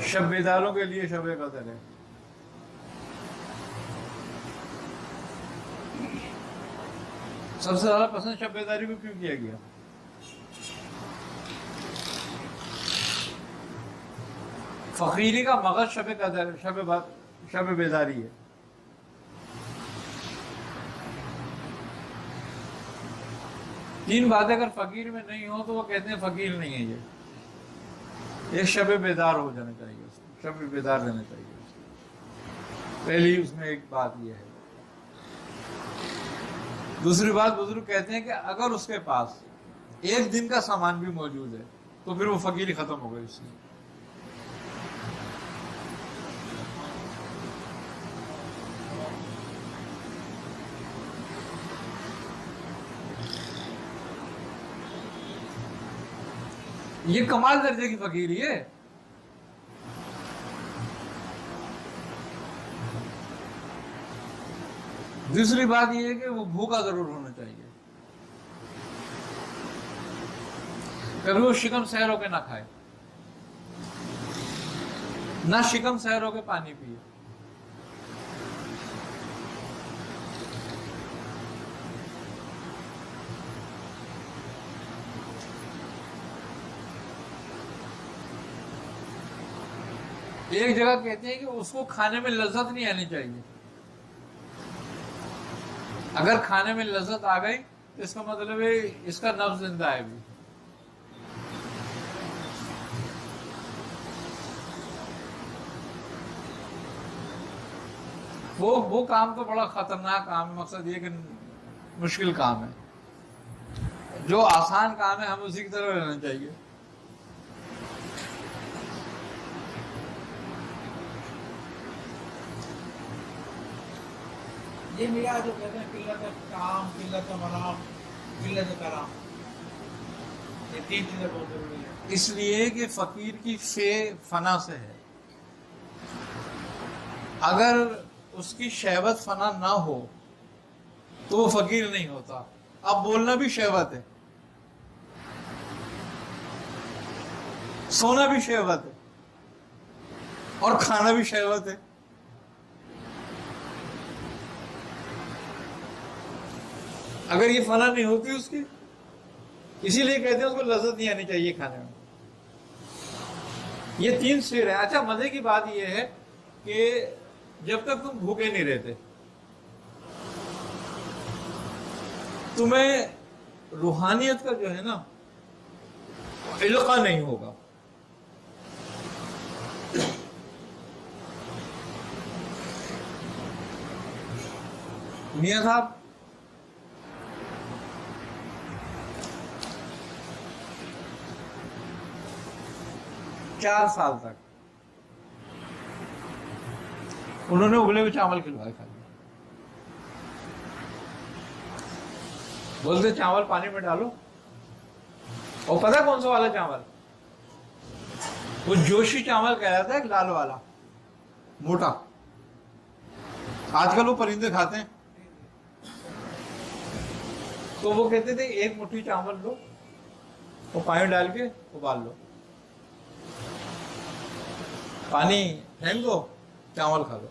शब बेदारों के लिए शब कदर है। सबसे ज्यादा पसंद शब बेदारी को क्यों किया गया? फकीरी का मगज शब कदर, शब बेदारी है। तीन बातें अगर फकीर में नहीं हो तो वो कहते हैं फकीर नहीं है ये। एक शब बेदार हो जाना चाहिए उसको, शब बेदार रहना चाहिए उसको। पहली उसमें एक बात ये है। दूसरी बात, बुजुर्ग कहते हैं कि अगर उसके पास एक दिन का सामान भी मौजूद है तो फिर वो फकीरी खत्म हो गई उसकी। ये कमाल दर्जे की फकीरी है। दूसरी बात यह है कि वो भूखा जरूर होना चाहिए, कभी वो शिकम सहर होके ना खाए, ना शिकम सहर होके पानी पिए। एक जगह कहते हैं कि उसको खाने में लज्जत नहीं आनी चाहिए। अगर खाने में लज्जत आ गई तो इसका मतलब है इसका नफ्स जिंदा है भी। वो काम तो बड़ा खतरनाक काम है। मकसद ये कि मुश्किल काम है। जो आसान काम है हम उसी की तरफ रहना चाहिए। ये मेरा जो कहते हैं किल्लत काम, किल्लत मराम, किल्लत कराम, ये तीन चीजें बहुत जरूरी है। इसलिए कि फकीर की फे फना से है। अगर उसकी शहवत फना ना हो तो वो फकीर नहीं होता। अब बोलना भी शहवत है, सोना भी शहवत है और खाना भी शहवत है। अगर ये फना नहीं होती उसकी, इसीलिए कहते हैं उसको लज्जत नहीं आनी चाहिए खाने में। ये तीन सिर है। अच्छा, मजे की बात यह है कि जब तक तुम भूखे नहीं रहते तुम्हें रूहानियत का जो है ना इल्का नहीं होगा। मियां साहब 4 साल तक उन्होंने उबले हुए चावल खिलवाए खाली। बोलते चावल पानी में डालो, और पता कौन सा वाला चावल? वो जोशी चावल कहलाता है, लाल वाला मोटा। आजकल वो परिंदे खाते हैं। तो वो कहते थे एक मुट्ठी चावल लो और पानी डाल के उबाल लो, पानी फेंक दो, चावल खा लो।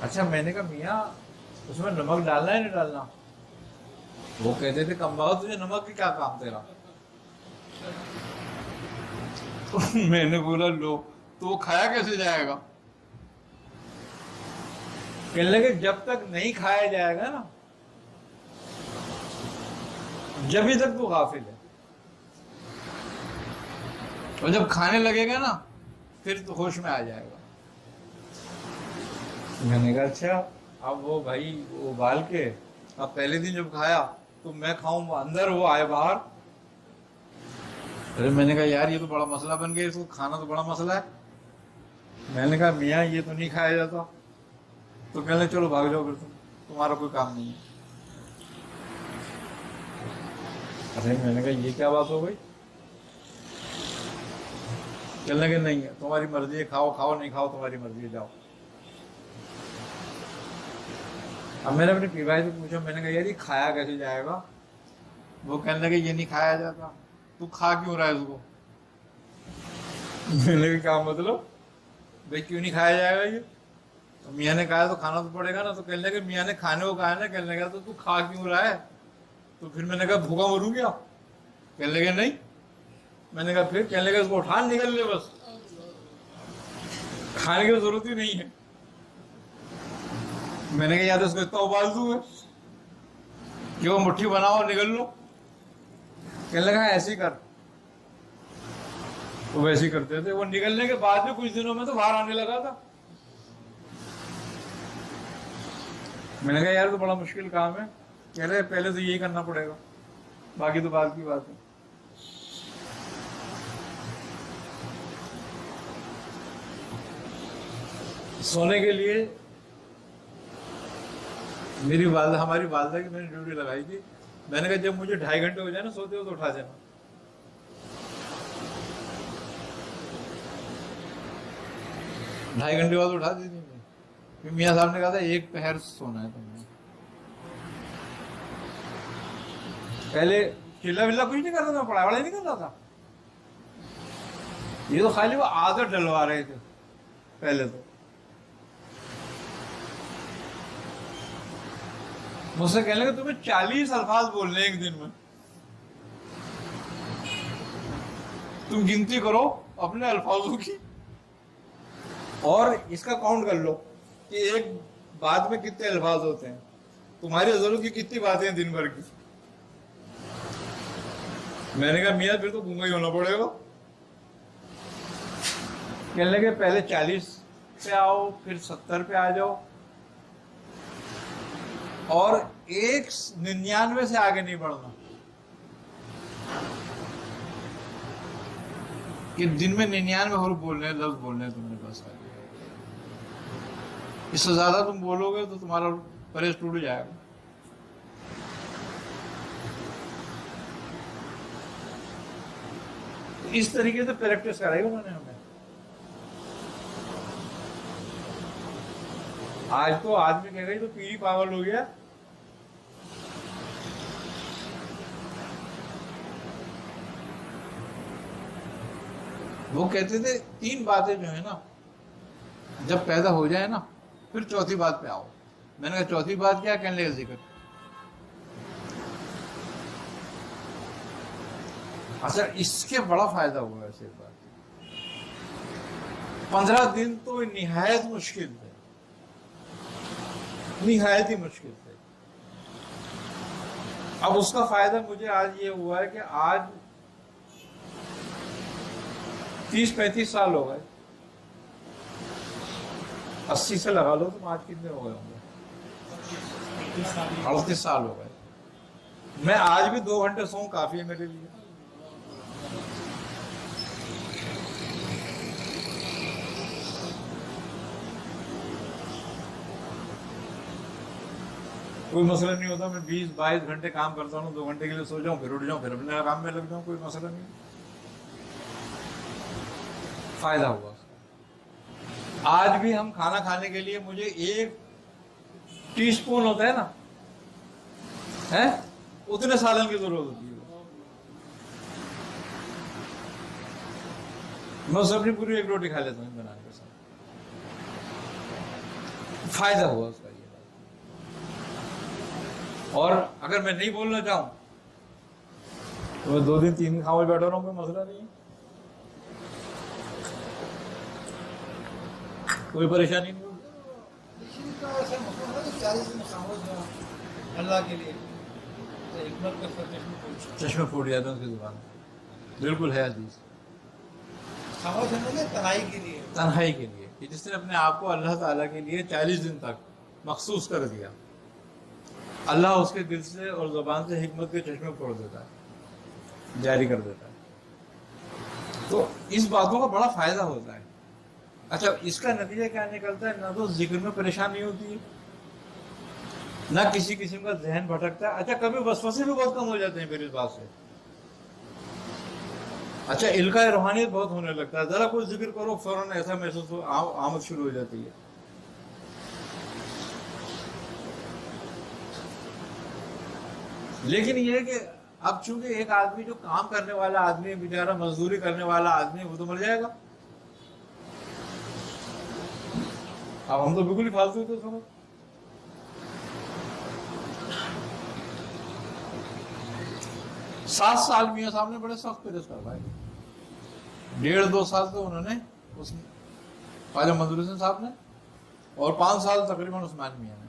अच्छा, मैंने कहा मियाँ उसमें नमक डालना है नहीं डालना? वो कहते थे कमबख्त तुझे नमक की क्या काम तेरा। तो मैंने बोला लो, तो वो खाया कैसे जाएगा? कहने लगे जब तक नहीं खाया जाएगा ना, जब तक तो गाफिल है, और जब खाने लगेगा ना फिर तो होश में आ जाएगा। मैंने कहा अच्छा, अब वो भाई वो उबाल के, अब पहले दिन जब खाया तो मैं खाऊं अंदर, वो आए बाहर। अरे मैंने कहा यार ये तो बड़ा मसला बन गया, इसको खाना तो बड़ा मसला है। मैंने कहा मियाँ ये तो नहीं खाया जाता। तो कहने चलो भाग जाओ फिर, तुम्हारा कोई काम नहीं है। अरे मैंने कहा ये क्या बात हो गई? कहने लगे नहीं है, तुम्हारी मर्जी है, खाओ खाओ, नहीं खाओ तुम्हारी मर्जी है, जाओ। अब मैंने अपने पी भाई से पूछा, मैंने कहा यार ये खाया कैसे जाएगा? वो कहने लगे ये नहीं खाया जाता। तू खा क्यों रहा है उसको? मैंने कहा क्या मतलब भाई, क्यों नहीं खाया जाएगा ये? तो मियाँ ने कहा तो खाना तो पड़ेगा ना। तो कहने लगे मियाँ ने खाने को कहा ना, कहने लगा तो तू खा क्यों रहा है? तो फिर मैंने कहा भूखा मरूं क्या? कहने लगे नहीं। मैंने कहा फिर? कहने लगे उसको उठा निकल ले, बस खाने की जरूरत ही नहीं है। मैंने कहा यार उसको इतना उबाल दूं मैं कि वो मुट्ठी बनाओ निकल लो। कहने लगा ऐसे ही कर। वो वैसे ही करते थे। वो निकलने के बाद में कुछ दिनों में तो बाहर आने लगा था। मैंने कहा यार तो बड़ा मुश्किल काम है। कह रहे पहले तो यही करना पड़ेगा, बाकी तो बाद की बात है। सोने के लिए हमारी वालदा की मैंने ड्यूटी लगाई थी। मैंने कहा जब मुझे 2.5 घंटे हो जाए ना सोते हो तो उठा देना। ढाई घंटे बाद उठा दी थी। फिर मियाँ साहब ने कहा था 1 पहर सोना है तुमने। पहले चिल्ला विल्ला कुछ नहीं करता था, पढ़ाई वढ़ाई नहीं करता था। ये तो खाली वो आदत डलवा रहे थे पहले तो। मुझसे कहने लगे तुम्हें 40 अल्फाज बोलने एक दिन में, तुम गिनती करो अपने अल्फाजों की और इसका काउंट कर लो कि एक बात में कितने अल्फाज होते हैं, तुम्हारी जरूरत की कितनी बातें हैं दिन भर की। मैंने कहा मियाँ फिर तो गूंगा ही होना पड़ेगा। कहने लगे पहले 40 पे आओ, फिर 70 पे आ जाओ और 199 से आगे नहीं बढ़ना। कि दिन में 99 हरूफ बोलने हैं, लफ्ज बोलने हैं तुमने बस। इससे ज्यादा तुम बोलोगे तो तुम्हारा परहेज टूट जाएगा। इस तरीके से प्रैक्टिस कराई उन्होंने हमें। आज तो आदमी कह गई तो पीढ़ी पागल हो गया। वो कहते थे 3 बातें जो है ना जब पैदा हो जाए ना फिर चौथी बात पे आओ। मैंने कहा चौथी बात क्या? कहने लगे जिक्र। अच्छा इसके बड़ा फायदा हुआ ऐसे बात। 15 दिन तो निहायत मुश्किल थे, निहायत ही मुश्किल थे। अब उसका फायदा मुझे आज ये हुआ है कि आज 30-35 साल हो गए, 80 से लगा लो तुम, आज कितने हो गए होंगे? 38 साल हो गए। मैं आज भी 2 घंटे सोऊं काफी है मेरे लिए। कोई मसला नहीं होता। मैं 20-22 घंटे काम करता हूँ, 2 घंटे के लिए सो जाऊं, फिर उठ जाऊं, फिर अपने काम में लग जाऊं, कोई मसला नहीं। फायदा हुआ उसका। आज भी हम खाना खाने के लिए मुझे 1 टीस्पून होता है ना, है उतने सालन की जरूरत होती है। मैं उससे अपनी पूरी 1 रोटी खा लेता हूँ बनाने के साथ। फायदा हुआ उसका ये बात। और अगर मैं नहीं बोलना चाहूं तो मैं 2 दिन 3 दिन खामोश बैठा रहा हूं, कोई मसला नहीं है, कोई परेशानी नहीं होगी। अल्लाह के लिए चश्मे फूट जाते हैं उसकी जुबान। बिल्कुल है हदीस। खामोश रहने के तन्हाई के लिए, तन्हाई के लिए कि जिसने अपने आप को अल्लाह ताला के लिए 40 दिन तक मखसूस कर दिया, अल्लाह उसके दिल से और ज़ुबान से हिकमत के चश्मे फोड़ देता है, जारी कर देता है। तो इस बातों का बड़ा फायदा होता है। अच्छा इसका नतीजा क्या निकलता है? ना तो जिक्र में परेशानी होती है, ना किसी किस्म का जहन भटकता है। अच्छा कभी वसवसे भी बहुत कम हो जाते हैं फिर इस बात से। अच्छा इल्का रूहानियत बहुत होने लगता है। जरा कुछ जिक्र करो फौरन ऐसा महसूस हो आमद शुरू हो जाती है। लेकिन ये है कि अब चूंकि एक आदमी जो काम करने वाला आदमी है, बेचारा मजदूरी करने वाला आदमी है, वो तो मर जाएगा। अब हम तो बिल्कुल ही फालतू थे समझ। सात साल मियाँ साहब ने बड़े सख्त पेश करवाए। 1.5-2 साल तो उन्होंने उस ख्वाजा मंजूर हुसैन साहब ने, और 5 साल तकरीबन उस्मान मियाँ ने।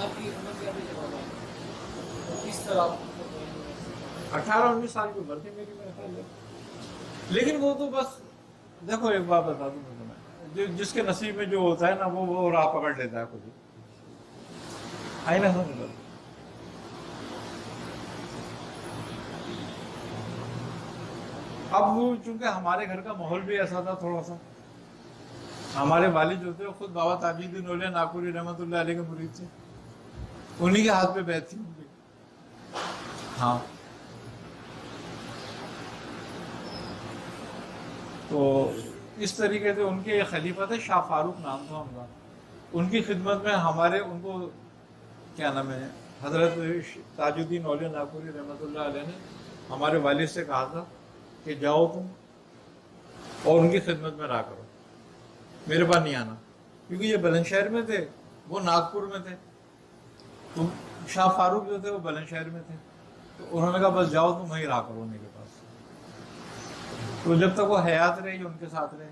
आपकी उम्र क्या भी जवाब है? किस तरह 18-19 साल की उम्र थी मेरी, मेरे ख्याल से। लेकिन वो तो बस देखो, एक बात बता दूं मैं तुम्हें, जिसके नसीब में जो होता है ना, वो राह पकड़ लेता है खुद ही। आई ना समझ लो। अब वो चूंकि हमारे घर का माहौल भी ऐसा था थोड़ा सा, हमारे वालिद जो थे वो खुद बाबा ताजुद्दीन औलिया नागपुरी रहमतुल्लाह अलैह के मुरीद थे, उन्हीं के हाथ पे बैठ थी उनकी। हाँ, तो इस तरीके से उनके एक खलीफा थे, शाह फारूक नाम था उनका। उनकी खिदमत में हमारे उनको क्या नाम है, हजरत ताजुद्दीन औलिया नागपुरी रहमतुल्लाह अलैह ने हमारे वालिद से कहा था कि जाओ तुम और उनकी खिदमत में रहा करो, मेरे पास नहीं आना, क्योंकि ये बुलंदशहर में थे, वो नागपुर में थे। तो शाह फारूक जो थे वो बुलंदशहर में थे, तो उन्होंने कहा बस जाओ तुम वहीं रहा करो उन्हीं के पास। तो जब तक वो हयात रहे उनके साथ रहे।